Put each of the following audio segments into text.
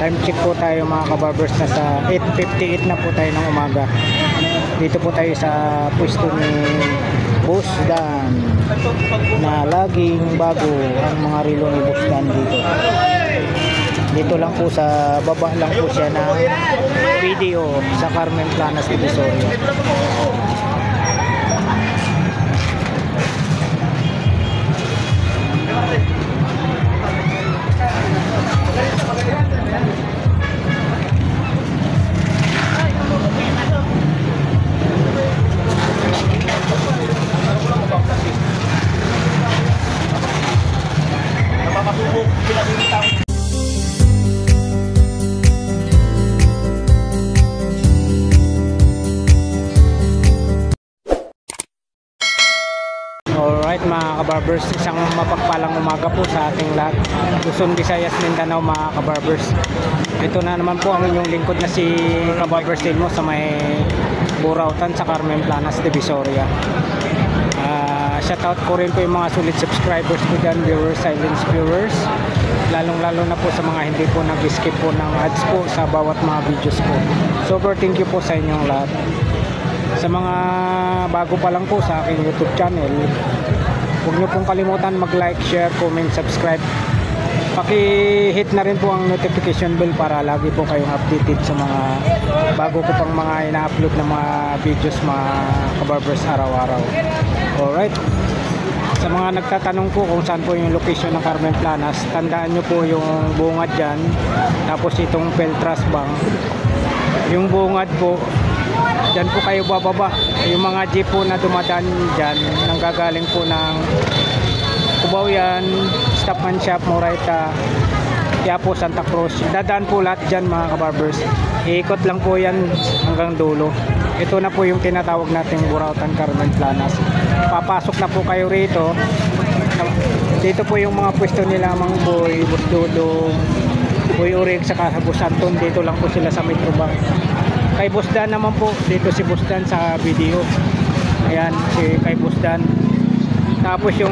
Time check po tayo mga kabarbers, na sa 8:58 na po tayo ng umaga. Dito po tayo sa pwesto ni Boss Dan, na laging bago ang mga relo ni Boss Dan dito. Dito lang po sa baba lang po siya na video sa Carmen Planas, Divisoria. Alright mga kabarbers, isang mapagpalang umaga po sa ating lahat. Luzon, Visayas, Mindanao mga kabarbers. Ito na naman po ang inyong lingkod na si Kabarbers Ilmo sa may Burautan sa Carmen Planas, Divisoria. Shoutout ko rin po yung mga sulit subscribers ko dyan, viewers, silent viewers. Lalong-lalo na po sa mga hindi po nag-skip po ng ads po sa bawat mga videos ko. Super thank you po sa inyong lahat. Sa mga bago pa lang po sa aking YouTube channel, huwag nyo pong kalimutan mag-like, share, comment, subscribe. Paki-hit na rin po ang notification bell para lagi po kayong updated sa mga bago ko pang mga ina-upload na mga videos mga kabarbers araw-araw. Alright. Sa mga nagtatanong po kung saan po yung location ng Carmen Planas, tandaan nyo po yung bungad dyan, tapos itong Peltras Bank. Yung bungad po, dyan po kayo bababa. Yung mga jeep po na dumadaan dyan, nanggagaling po ng Cubao yan, Stop and Shop, Moraita, Quiapo, Santa Cruz. Dadaan po lahat dyan mga kabarbers. Iikot lang po yan hanggang dulo. Ito na po yung tinatawag nating Burautan, Carmen Planas. Papasok na po kayo rito. Dito po yung mga pwesto nila, Mang Boy, Boss Dudong, Boy Urig, saka Boss Anton. Dito lang po sila sa Metro Bank. Kay Boss Dan naman po, dito si Boss Dan sa video. Ayan, si kay Boss Dan. Tapos yung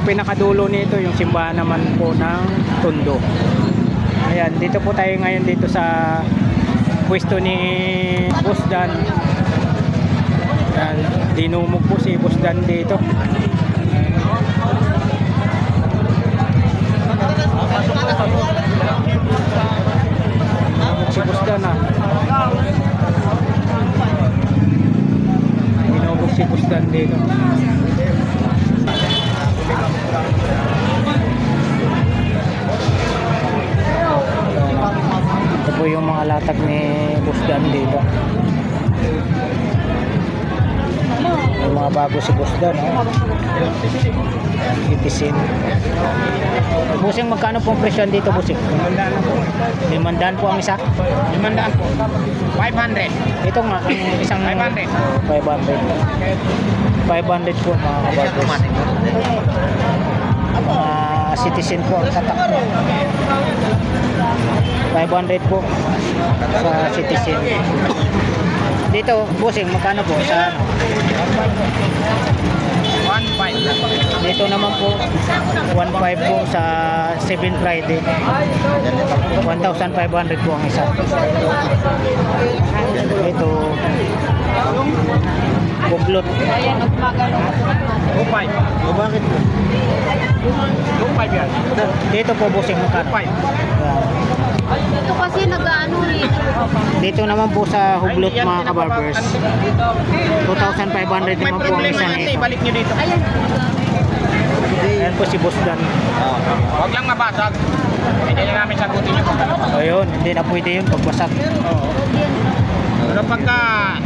pinakadulo nito, yung simbahan naman po ng Tondo. Ayan, dito po tayo ngayon dito sa pwesto ni Boss Dan. Ayan, dinumog po si Boss Dan dito. Si Boss Dan dinumog si Boss Dan dito. Ito po yung mga latag ni Boss Dan dito. Yung mga bago si Boss Dan, itisin. Busing, magkano pong presyon dito, Busing? 500 po ang isa? 500 po. 500. Ito nga, ang isang 500. 500 po mga kabarbers. Citizen po ang tatak. 500 po sa Citizen. Dito, Busing, magkano po sa 1.5. Dito naman po 1.5 po sa 7 Friday. 1,500 po ang isa. Ito buglot. 2.5. Bakit po? 2.5 yan. Dito po, Busing, magkano? 2.5. Ito kasi nag-ano eh. Dito naman po sa hublot mga kabarbers, 2,500 naman po ang isang ito. Balik nyo dito. Ayan. Ayan po si Boss Dan. Huwag lang mabasag. Hindi na namin sagutin yung pagkano. Ayun, hindi na pwede yun pagbasag. Pero pagka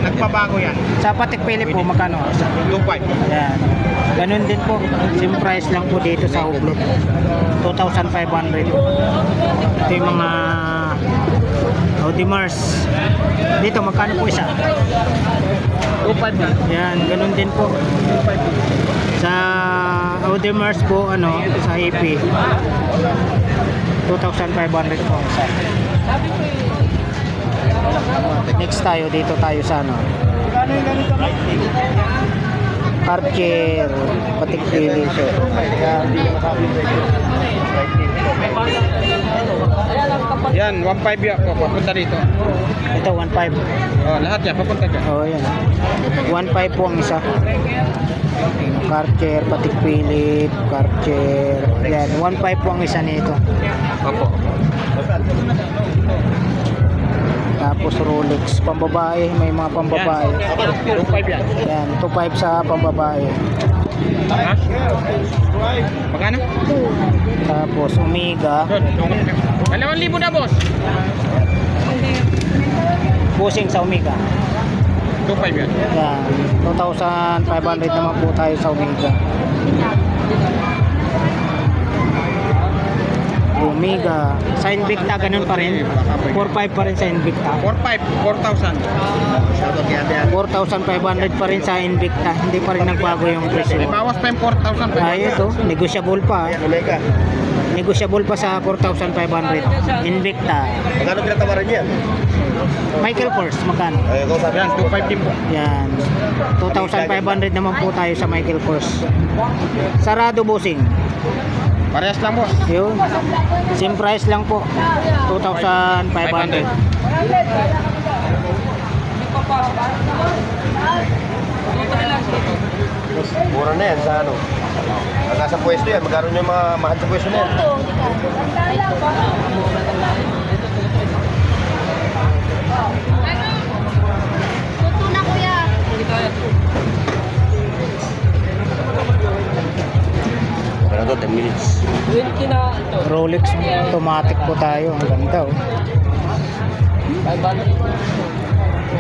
nagpabago yan, Sa Patek Philip po, magkano? 2.5. Ayan. Ganun din po, same price lang po dito sa hublot, 2,500. Ito yung mga Audi Mars. Dito, magkano po isa? 2.5 na. Yan, ganun din po. Sa Audi Mars po, sa EP, 2,500 po isa. Next tayo, dito tayo sa Karcher, patik pili siya. Yan, 1.5 yan po, papunta dito. Ito 1.5. Oh, lahat yan, papunta dyan. Oh, yan. 1.5 po ang isa. Karcher, patik Philip, Karcher. Yan, 1.5 po ang isa nito. Opo. Tapos Rolex, pambabae, may mga pambabae. 2.5 yan. Yan, 2.5 sa pambabae. Ha? Magkano? Tapos Omega, 2,000 na, boss. busing sa Omega. 2.5 yan. Yan, 2,500 naman po tayo sa Omega. Omega, sa Invicta ganun pa rin. 4.5 pa rin sa Invicta. 4,500. 4,500 pa rin sa Invicta. Hindi pa rin nagbago yung presyo. May bawas pa yung 4,500. Ay, ito, negotiable pa. Negotiable pa sa 4,500. Invicta. Magkano pinatawaran niyan? Michael Kors, magkano? Ay, ikaw sabi. Yan, 2.5 din po. Yan. 2,500 naman po tayo sa Michael Kors. Sarado busing. Parehas lang, boss. Yun. Same price lang po. 2,500. Mura na yan sa ano. Ang nasa pwesto yan, magkano yung mga mahal sa pwesto na yan? Tuto na kuya. Ano to, 10 minutes. Rolex automatic po tayo. Ang ganda oh.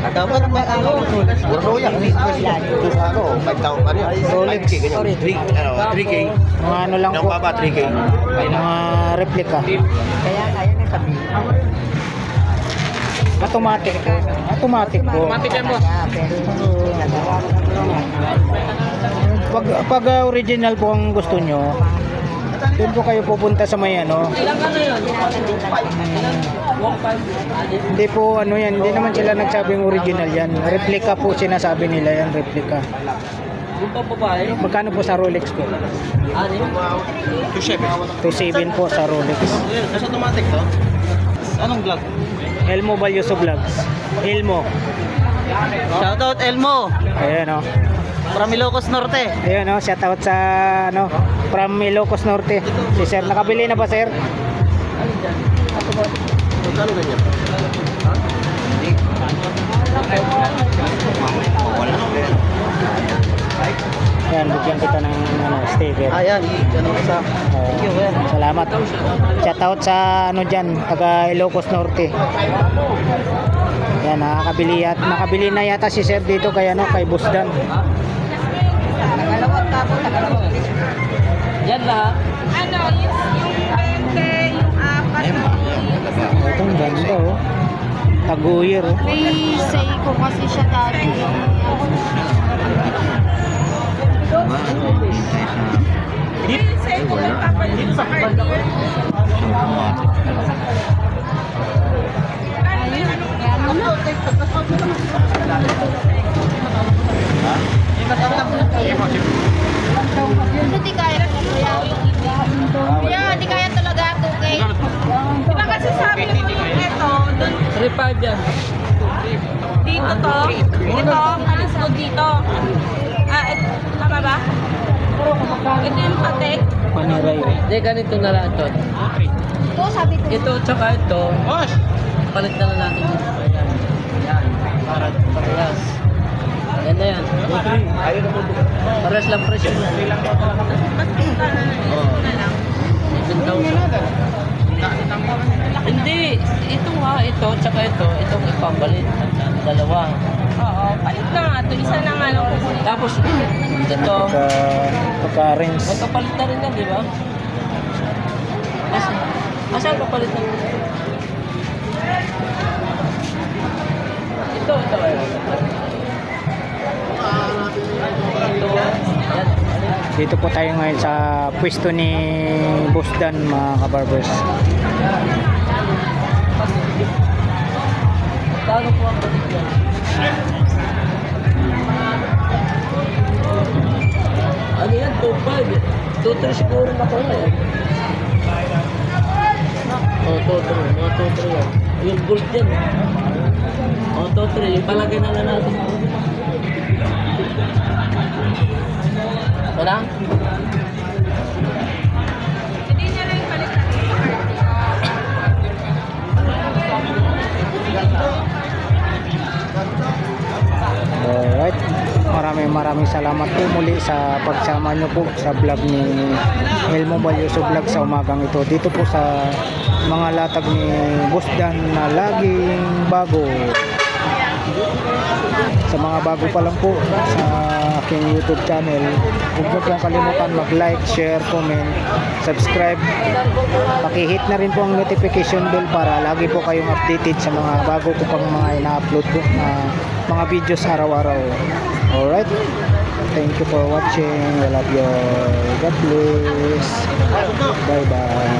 Dapat ba ano? Mura yan. Ito sa ano, 5,000 pa rin. Rolex. 5K, ganyan. 3K. Mga ano lang Yung po. baba, 3K. Mga replica. Automatic po. Automatic po. Automatic yan, boss. Pag original po ang gusto nyo, doon po kayo pupunta sa may ano. Hindi po ano yan, hindi naman sila nagsabing original yan. Replica po sinasabi nila yan, replica. Magkano po sa Rolex po? 2.7. 2.7 po sa Rolex. Nasa automatic to? Anong vlog? Elmo Valioso Vlogs. Elmo. Shoutout Elmo Ayan o. from Ilocos Norte. Ayan o, shoutout sa ano, from Ilocos Norte. Si sir, nakabili na ba sir? Magkano ganyan? Yan, bigyan kita ng ano, sticker. Ayan, ganun sa. Thank you, kuya. Salamat. Shoutout sa ano dyan, taga Ilocos Norte. Yan, nakabili na yata si sir dito kay ano, kay Busdan. Yan lahat. Ano, yung 20, yung 4. Ito, ang ganda oh. Taguyer oh. May say ko kasi siya dati. Hindi kaya kuya. Kuya, hindi kaya talaga 2K. Di ba kasi sabi mo ito, dun 3.5 yan. dito to, ito, alis mo dito. Tama ba? Ito yung patek. Paniray oh. Hindi, ganito na lang ito. Ito, sabi ko. Ito, tsaka ito. Boss! Palit na lang natin ito. Ayan. Ayan. Para parehas. Ayan na yan. Parehas lang presyo yan. Hindi. Ito nga, ito, tsaka ito. Itong ipambalit. Dalawa. Oo, palit na nga. Ito, isa na nga lang. Tapos, ito. Pagka-rinse. Magkapalit na rin yan, di ba? Asan kapalit na rin? Ito. Ito. Yan. Dito po tayo ngayon sa pwesto ni Busdan mga kabarbers. Magkano po ang palit yan? Ano yan? 2.5. 2.3 siguro na ko yan. Oh, 2.3. Mga 2.3 yan. Yung gold yan. Oh, 2.3. Ipalagay na lang natin. Wala? Hindi niya lang palit na Alright. Maraming salamat po muli sa pagsama nyo po sa vlog ni Elmo Balyoso Vlog sa umagang ito. Dito po sa mga latag ni Boss Dan na laging bago. Sa mga bago pa lang po sa aking YouTube channel, huwag nyo pong kalimutan mag-like, share, comment, subscribe. Pakihit na rin po ang notification bell para lagi po kayong updated sa mga bago ko pang mga ina-upload po na mga videos araw-araw. Alright, thank you for watching. I love you. God bless. Bye bye.